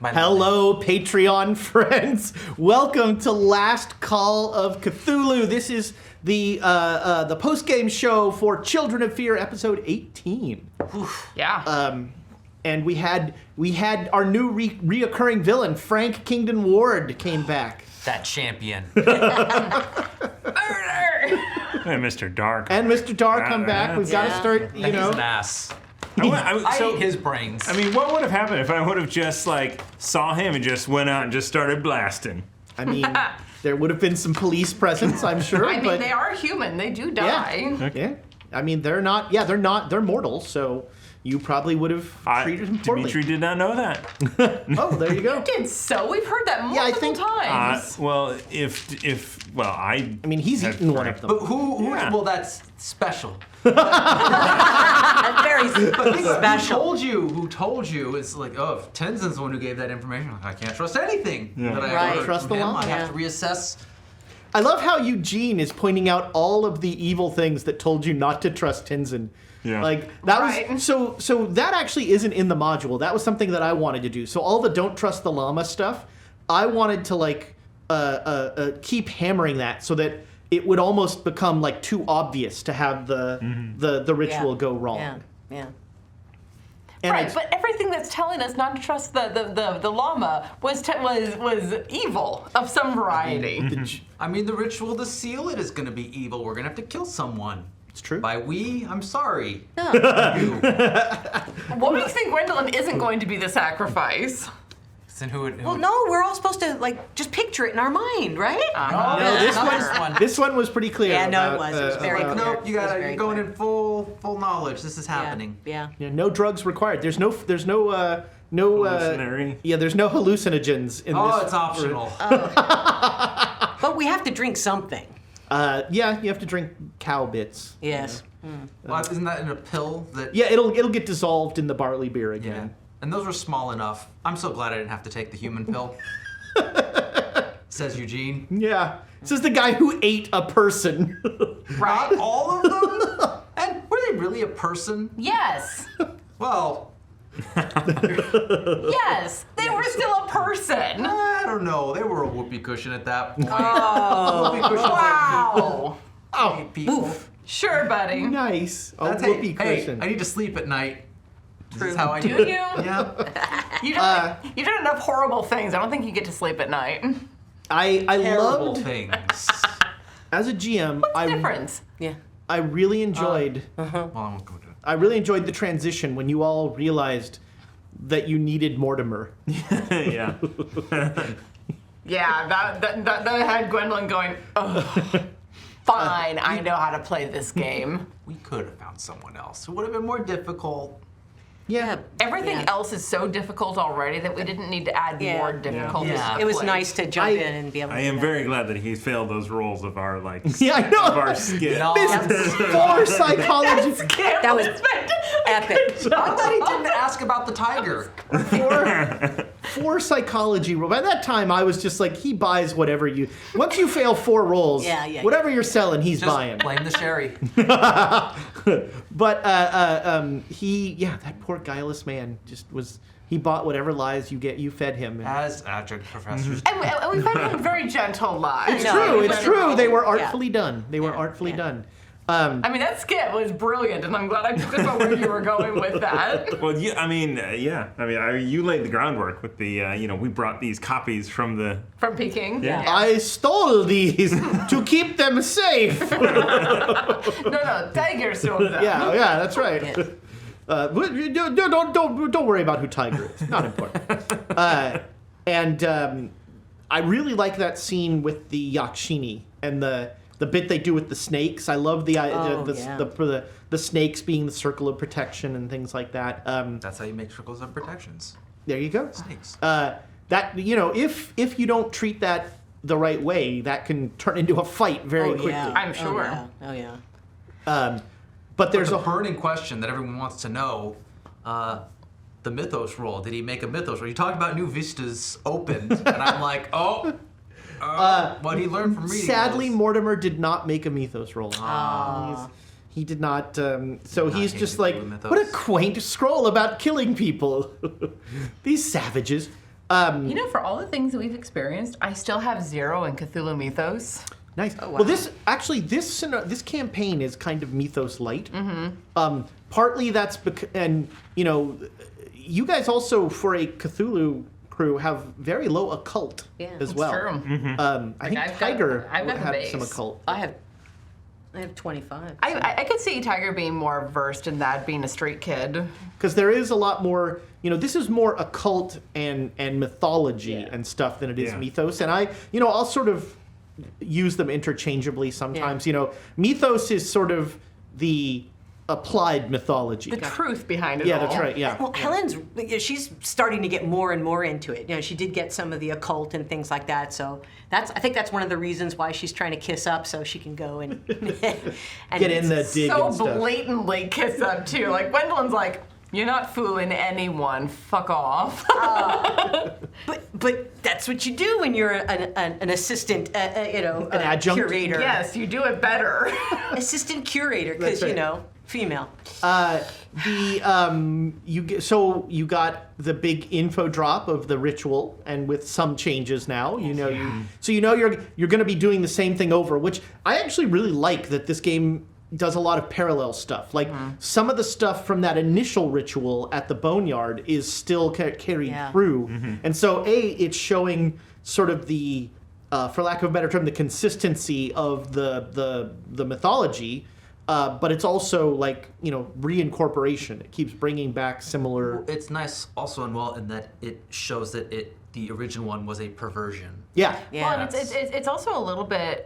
Hello, Patreon friends. Welcome to Last Call of Cthulhu. This is the post-game show for Children of Fear, episode 18. Oof. Yeah. And we had our new reoccurring villain, Frank Kingdon Ward, came back. That champion. Murder! And Mr. Dark. And Mr. Dark come back. We've got to start, He's an ass. So, ate his brains. I mean, what would have happened if I would have just, saw him and just went out and just started blasting? I mean, there would have been some police presence, I'm sure. I mean, but they are human. They do die. Yeah. I mean, they're mortal, so you probably would have treated him poorly. Dimitri did not know that. Oh, there you go. Did so? We've heard that multiple times. I mean, he's eaten one of them. But who well, that's special. That's very special. Who told you? It's like, oh, if Tenzin's the one who gave that information, I can't trust anything that I Right. heard Trust from the him. law. I have to reassess. I love how Eugene is pointing out all of the evil things that told you not to trust Tenzin. Yeah. Like that Right. was so that actually isn't in the module. That was something that I wanted to do. So all the don't trust the llama stuff, I wanted to keep hammering that so that it would almost become too obvious to have the ritual go wrong. Yeah. And right, but everything that's telling us not to trust the llama was evil of some variety. I mean, the ritual to seal it is going to be evil. We're going to have to kill someone. It's true. By we, I'm sorry. No. You. What makes you think Gwendolyn isn't going to be the sacrifice? Then who would? Well, no, we're all supposed to just picture it in our mind, right? No, this one was pretty clear. Yeah, no, about, it was. It was very clear. Nope, It was very you're going clear. in full knowledge. This is happening. Yeah. No drugs required. There's no Hallucinatory. there's no hallucinogens in this. Oh, it's optional. But we have to drink something. You have to drink cow bits. Yes. Well, isn't that in a pill that? Yeah, it'll get dissolved in the barley beer Yeah. again. And those were small enough. I'm so glad I didn't have to take the human pill. Says Eugene. Yeah. This is the guy who ate a person. Right. Not all of them? And were they really a person? Yes. Well, Yes. They were still a person. I don't know. They were a whoopee cushion at that point. Oh. Whoopee cushions Wow. ain't people. Sure, buddy. Nice. A That's whoopee hey, cushion. I need to sleep at night. This is True. how I Do do it. you? Yeah. You've done enough horrible things. I don't think you get to sleep at night. I Terrible loved things. as a GM. What's the difference? Yeah. I really enjoyed. Well, I won't go into it. I really enjoyed the transition when you all realized that you needed Mortimer. Yeah. Yeah, that had Gwendolyn going, oh, fine, I know how to play this game. We could have found someone else. It would have been more difficult. Yeah. Everything else is so difficult already that we didn't need to add Yeah. more difficulties. Yeah. to It was play. nice to jump in and be able to I do am that. very glad that he failed those roles of our Yeah, I know. of our skit. No, For psychology. That was epic. I'm glad he didn't ask about the tiger. For psychology roll. By that time, I was just like, he buys whatever you. Once you fail 4 rolls, Yeah. whatever you're selling, he's Just buying. blame the sherry. But that poor guileless man just was. He bought whatever lies you fed him. As adjunct professors. And we found him very gentle lies. It's true. They were Yeah. artfully done. They were artfully done. I mean, that skit was brilliant, and I'm glad I took us where you were going with that. Well, yeah, you laid the groundwork with the, we brought these copies from the. From Peking. Yeah. I stole these to keep them safe. No, Tiger sold them. Yeah, that's right. Don't worry about who Tiger is. Not important. I really like that scene with the Yakshini and the bit they do with the snakes. I love the snakes being the circle of protection and things like that. That's how you make circles of protections. There you go. Snakes. That if you don't treat that the right way, that can turn into a fight very quickly. Yeah. I'm sure. Oh, yeah. But there's the a burning question that everyone wants to know. The mythos roll. Did he make a mythos roll? You talked about new vistas opened, and I'm like, what he learned from reading. Sadly, those. Mortimer did not make a mythos roll. He did not. So he's just like, do a mythos. what a quaint scroll about killing people. These savages. You know, for all the things that we've experienced, I still have 0 in Cthulhu Mythos. Nice. Oh, wow. Well, this campaign is kind of Mythos light. Partly that's because, and you know, you guys also for a Cthulhu crew have very low occult as well. True. I think I've got- Tiger I've got will the have some base. occult. I have 25. I could see Tiger being more versed in that, being a street kid. Because there is a lot more, you know, this is more occult and mythology and stuff than it is Yeah. mythos. And I'll sort of use them interchangeably sometimes. You know, mythos is sort of the applied mythology. The truth behind it Yeah, all. that's right. Yeah. Well, she's starting to get more and more into it. You know, she did get some of the occult and things like that. So I think that's one of the reasons why she's trying to kiss up so she can go and, and Get in the dig So and stuff. blatantly kiss up too. Like Gwendolyn's like, you're not fooling anyone. Fuck off. But that's what you do when you're an assistant, an adjunct? curator. Yes, you do it better. Assistant curator, because That's right. female. You got the big info drop of the ritual, and with some changes now, you're going to be doing the same thing over, which I actually really like that this game does a lot of parallel stuff. Like some of the stuff from that initial ritual at the Boneyard is still carried through, and so it's showing sort of the, for lack of a better term, the consistency of the mythology. But it's also like, you know, reincorporation. It keeps bringing back similar. It's nice also and well in that it shows that the original one was a perversion. Yeah. Yeah. Well, and it's also a little bit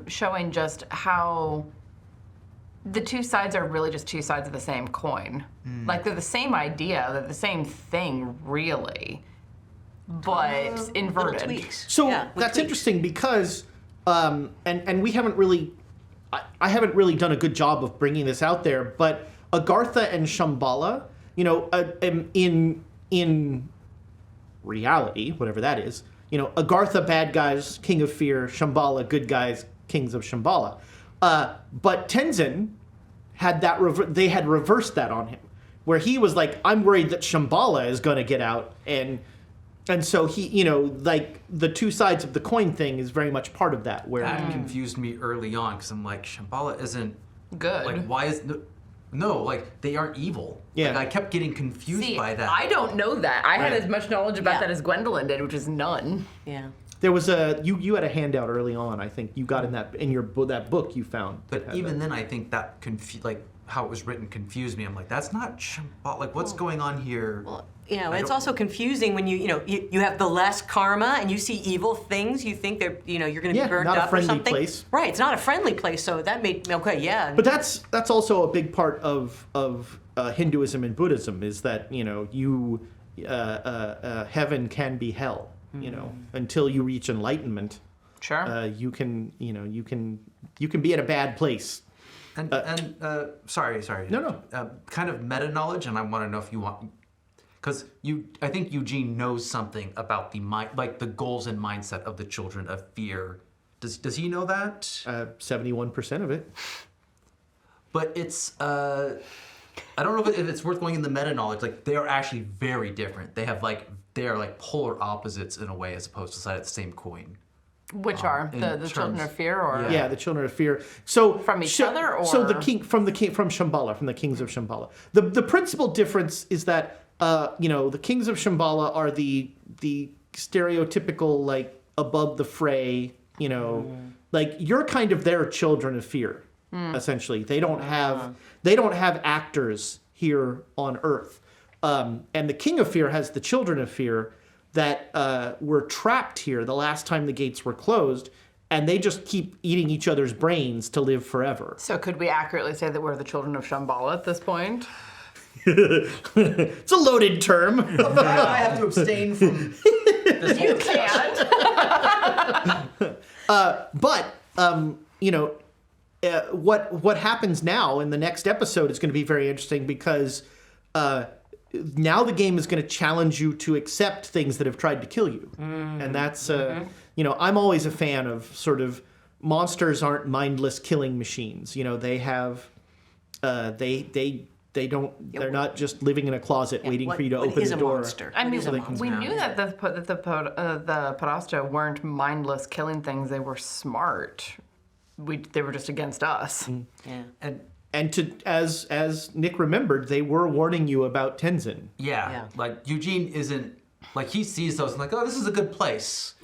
showing just how the two sides are really just two sides of the same coin. Like they're the same idea, they're the same thing, really, but Little inverted. tweaks. So Yeah, with that's tweaks. interesting because, and we haven't really, I haven't really done a good job of bringing this out there, but Agartha and Shambhala, you know, in reality, whatever that is, you know, Agartha, bad guys, king of fear, Shambhala, good guys, kings of Shambhala. But Tenzin had that, they had reversed that on him, where he was like, I'm worried that Shambhala is going to get out, and so he, you know, like the two sides of the coin thing is very much part of that, where That confused me early on because I'm like, Shambhala isn't Good. Like, why is no, like they aren't evil. Yeah. Like, I kept getting confused See, by that. I don't know that. I had Right. as much knowledge about Yeah. that as Gwendolyn did, which is none. Yeah. there was you had a handout early on. I think you got in that book you found. But that had even that. then, I think that like how it was written confused me. I'm like, that's not Shambhala. Like, what's going on here? Well, you know, I it's don't- also confusing when you have the less karma and you see evil things. You think they're you're going to Yeah, be burnt not a up or friendly something. place. Right. It's not a friendly place. So that made But that's also a big part of Hinduism and Buddhism is that, you know, heaven can be hell. You know, until you reach enlightenment, Sure. you can be in a bad place. And sorry. No. Kind of meta knowledge, and I want to know if you want, because I think Eugene knows something about the like the goals and mindset of the children of fear. Does he know that? 71% of it. But it's I don't know if it's worth going in the meta knowledge. Like they are actually very different. They are like polar opposites in a way, as opposed to side of the same coin. Which are in the children terms- of fear, or Yeah, the children of fear. So From each other, or so from Shambhala, from the kings of Shambhala. The principal difference is that the kings of Shambhala are the stereotypical like above the fray. You know, like you're kind of their children of fear. Essentially, they don't have actors here on Earth, and the king of fear has the children of fear that were trapped here the last time the gates were closed, and they just keep eating each other's brains to live forever. So could we accurately say that we're the children of Shambhala at this point? It's a loaded term. I have to abstain from this You can't. But what happens now in the next episode is going to be very interesting because now the game is going to challenge you to accept things that have tried to kill you, and that's I'm always a fan of sort of monsters aren't mindless killing machines. You know, they have they They're not just living in a closet waiting for you to open the door. Monster? I What mean, is a monster? we knew that the Podasta weren't mindless killing things. They were smart. They were just against us. Yeah. And as Nick remembered, they were warning you about Tenzin. Yeah. Like Eugene isn't like he sees those and like, oh, this is a good place.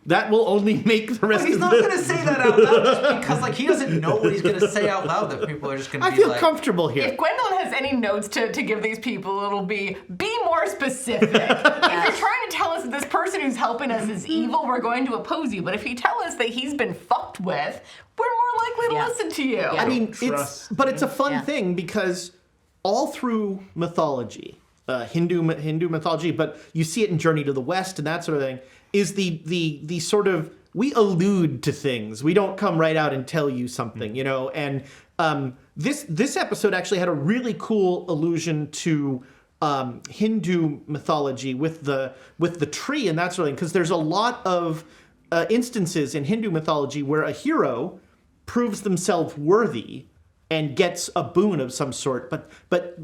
That will only make the rest But he's of not the... gonna say that out loud just because like he doesn't know what he's gonna say out loud that people are just gonna I be feel like comfortable here. If Gwendolyn has any notes to give these people, it'll be more specific. If you're trying to tell us that this person who's helping us is evil, we're going to oppose you. But if you tell us that he's been fucked with, we're more likely to listen to you. I mean, Trust. it's a fun thing because all through mythology, Hindu mythology, but you see it in Journey to the West and that sort of thing, is the sort of, we allude to things. We don't come right out and tell you something, you know. And this episode actually had a really cool allusion to Hindu mythology with the tree and that sort of thing, because there's a lot of instances in Hindu mythology where a hero proves themselves worthy and gets a boon of some sort, but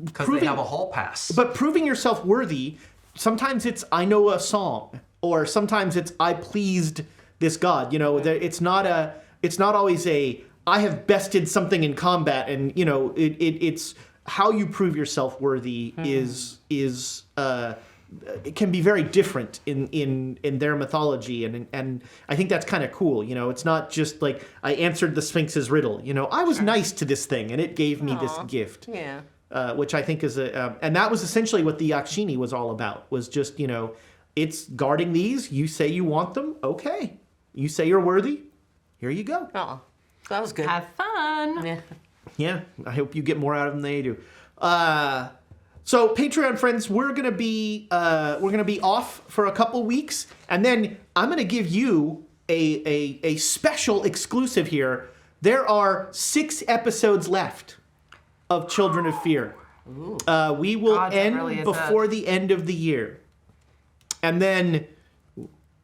because they have a hall pass. But proving yourself worthy, sometimes it's I know a song, or sometimes it's I pleased this god. You know, it's not always a I have bested something in combat, and you know it's how you prove yourself worthy is it can be very different in their mythology, and I think that's kind of cool. You know, it's not just like I answered the Sphinx's riddle. You know, I was nice to this thing and it gave me this gift. Yeah. Which I think is and that was essentially what the Yakshini was all about. Was just, you know, it's guarding these. You say you want them, okay. You say you're worthy, here you go. Oh, that was good. Have fun. Yeah. Yeah, I hope you get more out of them than they do. So Patreon friends, we're gonna be off for a couple weeks, and then I'm gonna give you a special exclusive here. There are 6 episodes left of Children of Fear. We will God, that end really is before the end of the year, and then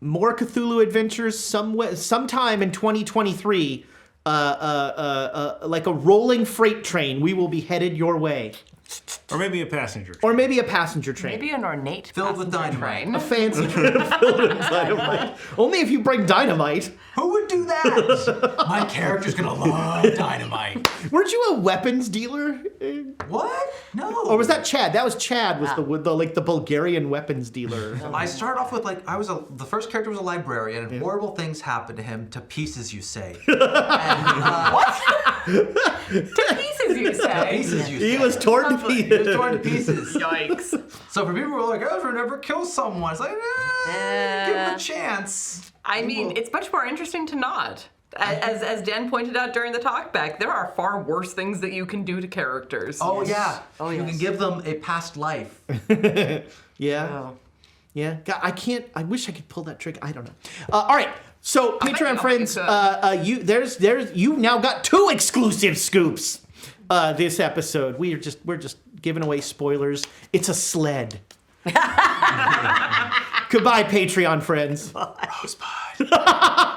more Cthulhu Adventures sometime in 2023. Like a rolling freight train, we will be headed your way. Or maybe a passenger train. Or maybe a passenger train. Maybe an ornate Filled with passenger dynamite. train. A fancy train filled with dynamite. Only if you bring dynamite. Who would do that? My character's gonna love dynamite. Weren't you a weapons dealer? What? No. Or was that Chad? That was Chad, was the Bulgarian weepons dealer. I started off with like the first character was a librarian, and horrible things happened to him. To pieces, you say. To pieces, you say. Pieces, you say. He was torn to He pieces. was torn to pieces. Yikes. So for people who are like, Ezra never kills someone, it's like, give him a chance. I mean, it's much more interesting to not. As Dan pointed out during the talkback, there are far worse things that you can do to characters. Oh yeah. Oh, You yes. can give them a past life. Yeah. Oh. Yeah. God, I wish I could pull that trick. I don't know. All right. So bet Patreon you friends, could. you now got 2 exclusive scoops this episode. We're just giving away spoilers. It's a sled. Goodbye, Patreon friends. Rosebud.